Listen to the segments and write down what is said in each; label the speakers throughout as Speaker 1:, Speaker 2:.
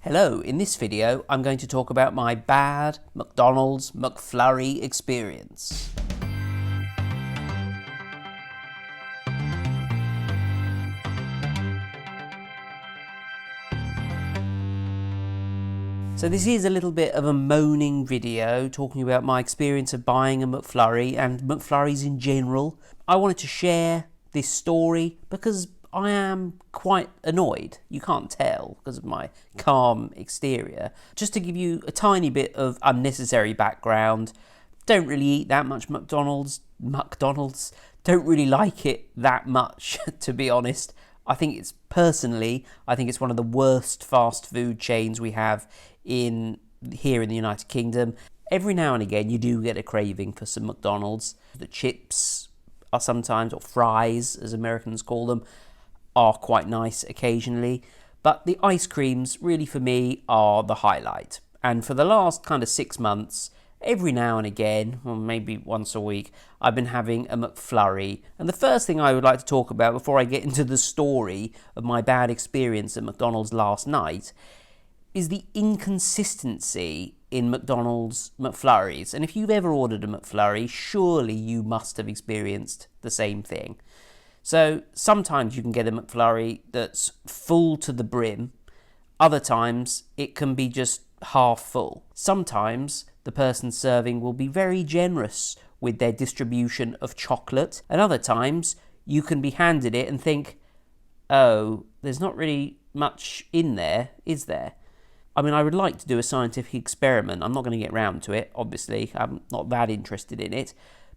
Speaker 1: Hello, in this video I'm going to talk about my bad McDonald's McFlurry experience. So this is a little bit of a moaning video talking about my experience of buying a McFlurry and McFlurries in general. I wanted to share this story because I am quite annoyed. You can't tell because of my calm exterior. Just to give you a tiny bit of unnecessary background, don't really eat that much McDonald's. Don't really like it that much, to be honest. I think it's one of the worst fast food chains we have here in the United Kingdom. Every now and again you do get a craving for some McDonald's. The chips are sometimes, or fries as Americans call them, are quite nice occasionally, but the ice creams really for me are the highlight. And for the last kind of 6 months, every now and again, or maybe once a week, I've been having a McFlurry. And the first thing I would like to talk about before I get into the story of my bad experience at McDonald's last night is the inconsistency in McDonald's McFlurries. And if you've ever ordered a McFlurry, surely you must have experienced the same thing. So sometimes you can get a McFlurry that's full to the brim. Other times it can be just half full. Sometimes the person serving will be very generous with their distribution of chocolate. And other times you can be handed it and think, oh, there's not really much in there, is there? I mean, I would like to do a scientific experiment. I'm not going to get round to it, obviously. I'm not that interested in it.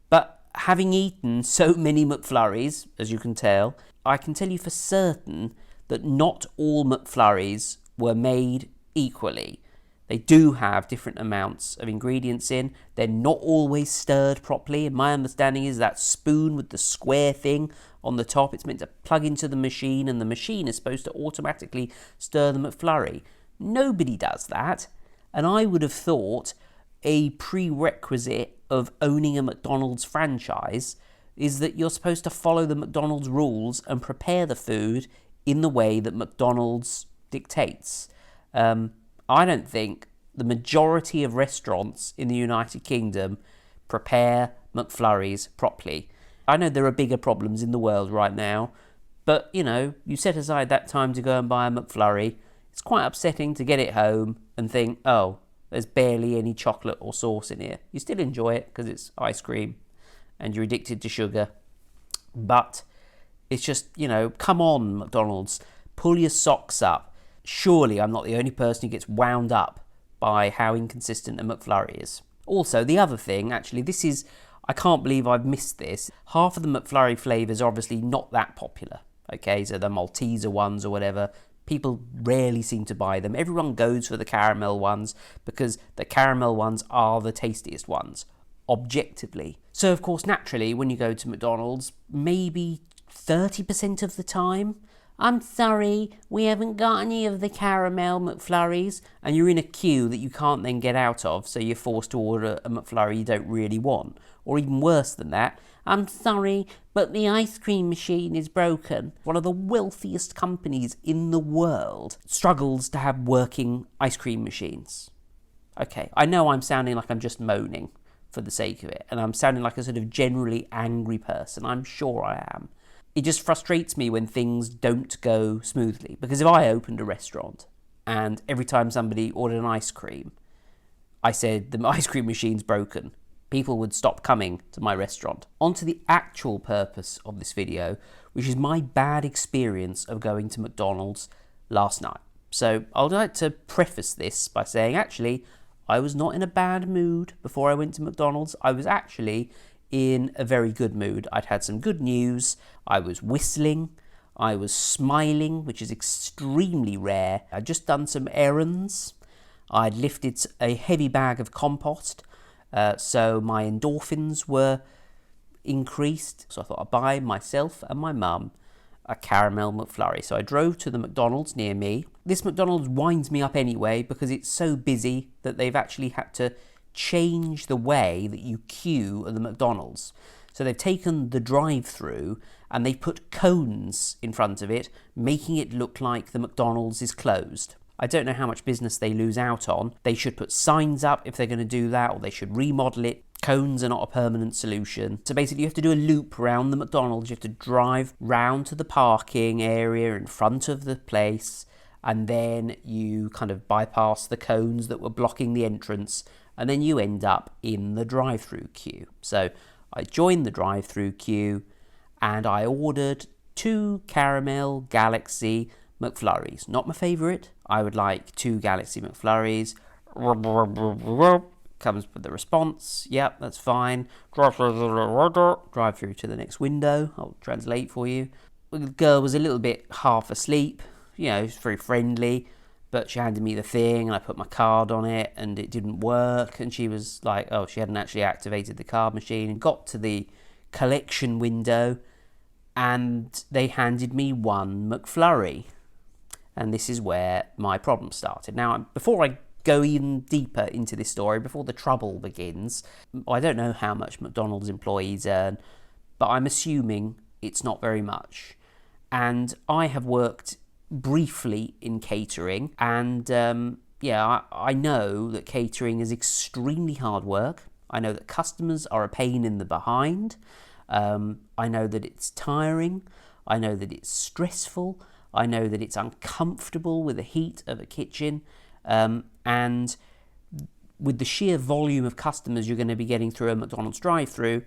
Speaker 1: But having eaten so many McFlurries, as you can tell, I can tell you for certain that not all McFlurries were made equally. They do have different amounts of ingredients in. They're not always stirred properly. And my understanding is that spoon with the square thing on the top, it's meant to plug into the machine, and the machine is supposed to automatically stir the McFlurry. Nobody does that. And I would have thought a prerequisite of owning a McDonald's franchise is that you're supposed to follow the McDonald's rules and prepare the food in the way that McDonald's dictates. I don't think the majority of restaurants in the United Kingdom prepare McFlurries properly. I know there are bigger problems in the world right now, but you set aside that time to go and buy a McFlurry. It's quite upsetting to get it home and think, oh, there's barely any chocolate or sauce in here. You still enjoy it because it's ice cream and you're addicted to sugar. But it's just, come on, McDonald's, pull your socks up. Surely I'm not the only person who gets wound up by how inconsistent a McFlurry is. Also, the other thing, actually, I can't believe I've missed this. Half of the McFlurry flavours are obviously not that popular. Okay, so the Malteser ones or whatever, people rarely seem to buy them. Everyone goes for the caramel ones because the caramel ones are the tastiest ones, objectively. So, of course, naturally, when you go to McDonald's, maybe 30% of the time, I'm sorry, we haven't got any of the caramel McFlurries, and you're in a queue that you can't then get out of, so you're forced to order a McFlurry you don't really want. Or even worse than that, I'm sorry, but the ice cream machine is broken. One of the wealthiest companies in the world struggles to have working ice cream machines. Okay, I know I'm sounding like I'm just moaning for the sake of it, and I'm sounding like a sort of generally angry person. I'm sure I am. It just frustrates me when things don't go smoothly, because if I opened a restaurant and every time somebody ordered an ice cream, I said the ice cream machine's broken, people would stop coming to my restaurant. On to the actual purpose of this video, which is my bad experience of going to McDonald's last night. So I'd like to preface this by saying, actually, I was not in a bad mood before I went to McDonald's. I was actually in a very good mood. I'd had some good news. I was whistling. I was smiling, which is extremely rare. I'd just done some errands. I'd lifted a heavy bag of compost. So my endorphins were increased. So I thought I'd buy myself and my mum a caramel McFlurry. So I drove to the McDonald's near me. This McDonald's winds me up anyway because it's so busy that they've actually had to change the way that you queue at the McDonald's. So they've taken the drive-thru and they've put cones in front of it, making it look like the McDonald's is closed. I don't know how much business they lose out on. They should put signs up if they're going to do that, or they should remodel it. Cones are not a permanent solution. So basically you have to do a loop around the McDonald's. You have to drive round to the parking area in front of the place, and then you kind of bypass the cones that were blocking the entrance, and then you end up in the drive-thru queue. So I joined the drive-thru queue and I ordered 2 caramel Galaxy McFlurries. Not my favourite. I would like 2 Galaxy McFlurries. Comes with the response. Yep, that's fine. Drive through to the next window. I'll translate for you. The girl was a little bit half asleep. You know, it's very friendly. But she handed me the thing and I put my card on it and it didn't work. And she was like, oh, she hadn't actually activated the card machine. And got to the collection window and they handed me 1 McFlurry. And this is where my problem started. Now, before I go even deeper into this story, before the trouble begins, I don't know how much McDonald's employees earn, but I'm assuming it's not very much. And I have worked briefly in catering, and I know that catering is extremely hard work. I know that customers are a pain in the behind. I know that it's tiring. I know that it's stressful. I know that it's uncomfortable with the heat of a kitchen. And with the sheer volume of customers you're going to be getting through a McDonald's drive-thru,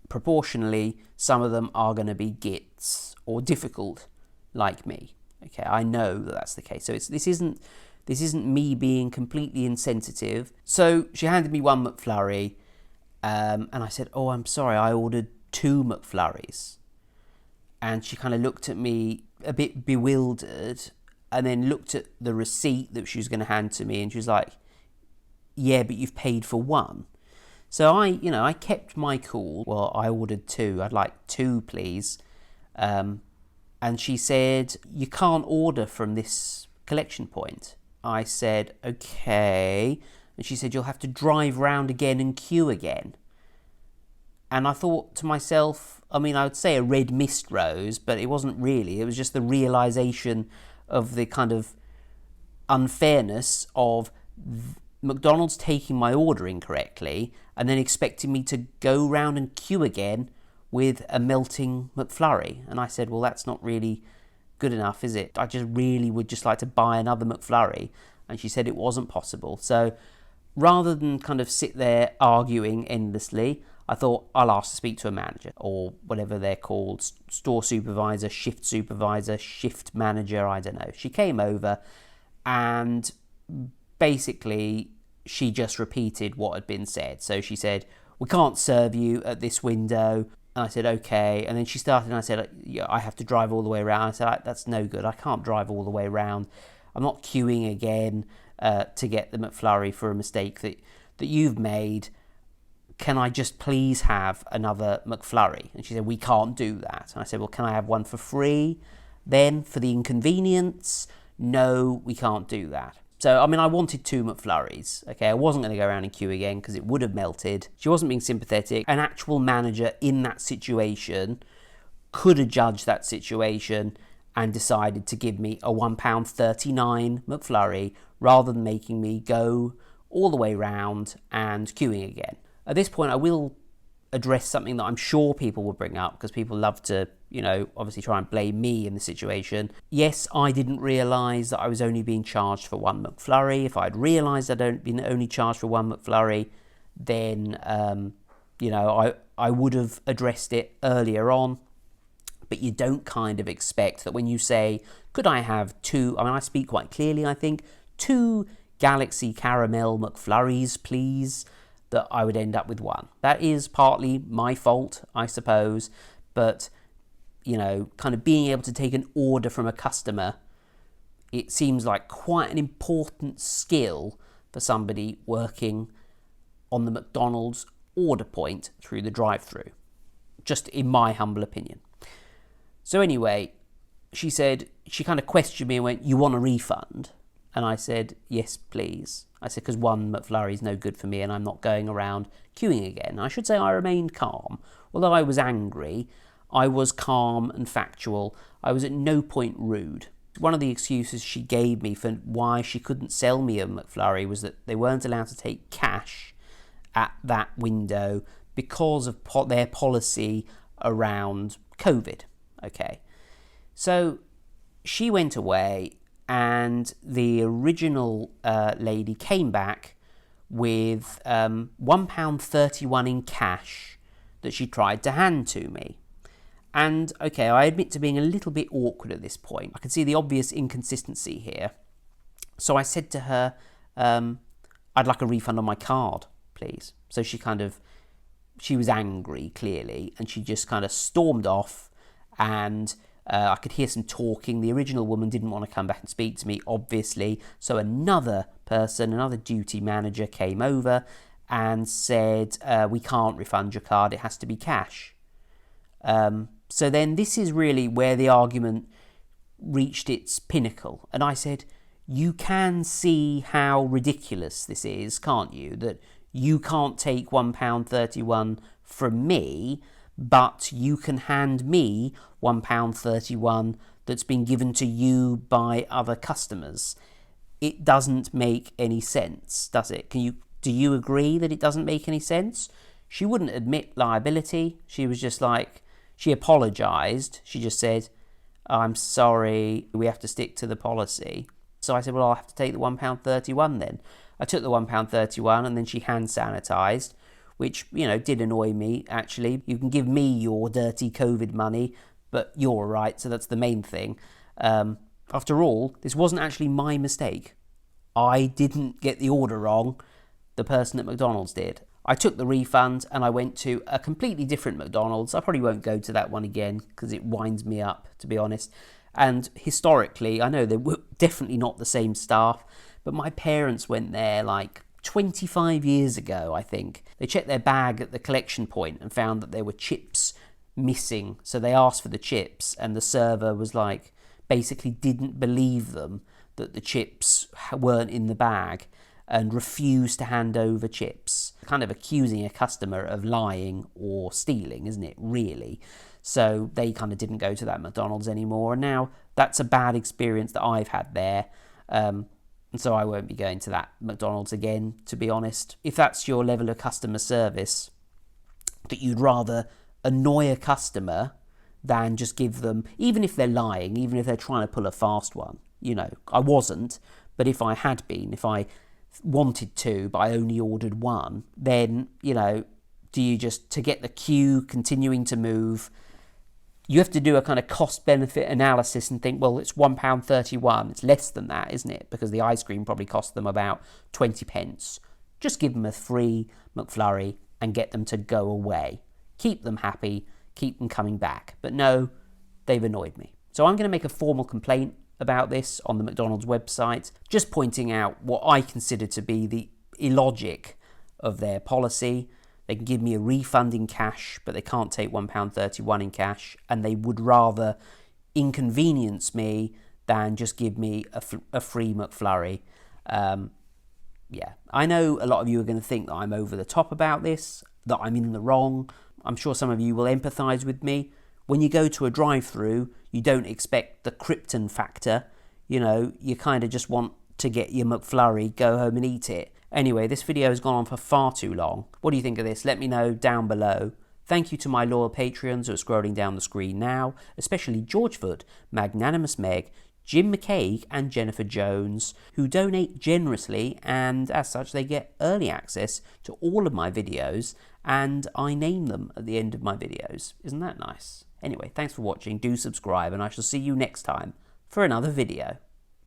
Speaker 1: proportionally, some of them are going to be gits or difficult, like me. Okay, I know that that's the case. So this isn't me being completely insensitive. So she handed me 1 McFlurry, and I said, "Oh, I'm sorry, I ordered 2 McFlurries." And she kind of looked at me a bit bewildered, and then looked at the receipt that she was going to hand to me, and she was like, "Yeah, but you've paid for 1." So I kept my cool. Well, I ordered 2. I'd like 2, please. And she said, "You can't order from this collection point." I said, "Okay." And she said, "You'll have to drive round again and queue again." And I thought to myself, I mean, I would say a red mist rose, but it wasn't really. It was just the realisation of the kind of unfairness of McDonald's taking my order incorrectly and then expecting me to go round and queue again with a melting McFlurry. And I said, well, that's not really good enough, is it? I just really would just like to buy another McFlurry. And she said it wasn't possible. So rather than kind of sit there arguing endlessly, I thought I'll ask to speak to a manager or whatever they're called, store supervisor, shift manager, I don't know. She came over and basically she just repeated what had been said. So she said, "We can't serve you at this window." And I said, "Okay." And then she started and I said, "Yeah, I have to drive all the way around." I said, "That's no good. I can't drive all the way around. I'm not queuing again to get the McFlurry for a mistake that you've made. Can I just please have another McFlurry?" And she said, "We can't do that." And I said, "Well, can I have one for free then for the inconvenience?" "No, we can't do that." So, I mean, I wanted 2 McFlurries, okay? I wasn't going to go around and queue again because it would have melted. She wasn't being sympathetic. An actual manager in that situation could have judged that situation and decided to give me a £1.39 McFlurry rather than making me go all the way round and queuing again. At this point, I will address something that I'm sure people will bring up because people love to, obviously try and blame me in the situation. Yes, I didn't realise that I was only being charged for 1 McFlurry. If I'd realised I'd been only charged for 1 McFlurry, then, I would have addressed it earlier on. But you don't kind of expect that when you say, "Could I have 2, I speak quite clearly, I think, 2 Galaxy Caramel McFlurries, please," that I would end up with 1. That is partly my fault, I suppose, but, kind of being able to take an order from a customer, it seems like quite an important skill for somebody working on the McDonald's order point through the drive-thru, just in my humble opinion. So anyway, she kind of questioned me and went, "You want a refund?" And I said, "Yes, please." I said, because 1 McFlurry is no good for me and I'm not going around queuing again. I should say I remained calm. Although I was angry, I was calm and factual. I was at no point rude. One of the excuses she gave me for why she couldn't sell me a McFlurry was that they weren't allowed to take cash at that window because of their policy around COVID. Okay, so she went away, and the original lady came back with £1.31 in cash that she tried to hand to me. And okay, I admit to being a little bit awkward at this point. I can see the obvious inconsistency here. So I said to her, I'd like a refund on my card, please. So she was angry, clearly, and she just kind of stormed off, and I could hear some talking. The original woman didn't want to come back and speak to me, obviously, so another duty manager came over and said, we can't refund your card, it has to be cash. So then this is really where the argument reached its pinnacle. And I said, you can see how ridiculous this is, can't you? That you can't take £1.31 from me, but you can hand me £1.31 that's been given to you by other customers. It doesn't make any sense, does it? Do you agree that it doesn't make any sense? She wouldn't admit liability. She was just like, she apologised. She just said, I'm sorry, we have to stick to the policy. So I said, well, I'll have to take the £1.31 then. I took the £1.31 and then she hand sanitised, which, did annoy me, actually. You can give me your dirty COVID money, but you're all right, so that's the main thing. After all, this wasn't actually my mistake. I didn't get the order wrong. The person at McDonald's did. I took the refund and I went to a completely different McDonald's. I probably won't go to that one again because it winds me up, to be honest. And historically, I know they were definitely not the same staff, but my parents went there like 25 years ago, I think. They checked their bag at the collection point and found that there were chips missing. So they asked for the chips, and the server was like, basically didn't believe them that the chips weren't in the bag, and refused to hand over chips. Kind of accusing a customer of lying or stealing, isn't it, really? So they kind of didn't go to that McDonald's anymore, and now that's a bad experience that I've had there. And so I won't be going to that McDonald's again, to be honest. If that's your level of customer service, that you'd rather annoy a customer than just give them, even if they're lying, even if they're trying to pull a fast one. I wasn't, but if I had been, if I wanted to, but I only ordered one, then, do you just, to get the queue continuing to move, you have to do a kind of cost-benefit analysis and think, well, it's £1.31. It's less than that, isn't it? Because the ice cream probably cost them about 20 pence. Just give them a free McFlurry and get them to go away. Keep them happy, keep them coming back. But no, they've annoyed me. So I'm going to make a formal complaint about this on the McDonald's website, just pointing out what I consider to be the illogic of their policy. They can give me a refund in cash, but they can't take £1.31 in cash, and they would rather inconvenience me than just give me a free McFlurry. Yeah, I know a lot of you are going to think that I'm over the top about this, that I'm in the wrong. I'm sure some of you will empathise with me. When you go to a drive-thru, you don't expect the Krypton factor. You kind of just want to get your McFlurry, go home and eat it. Anyway, this video has gone on for far too long. What do you think of this? Let me know down below. Thank you to my loyal Patreons who are scrolling down the screen now, especially George Foot, Magnanimous Meg, Jim McCaig and Jennifer Jones, who donate generously, and as such they get early access to all of my videos, and I name them at the end of my videos. Isn't that nice? Anyway, thanks for watching, do subscribe, and I shall see you next time for another video.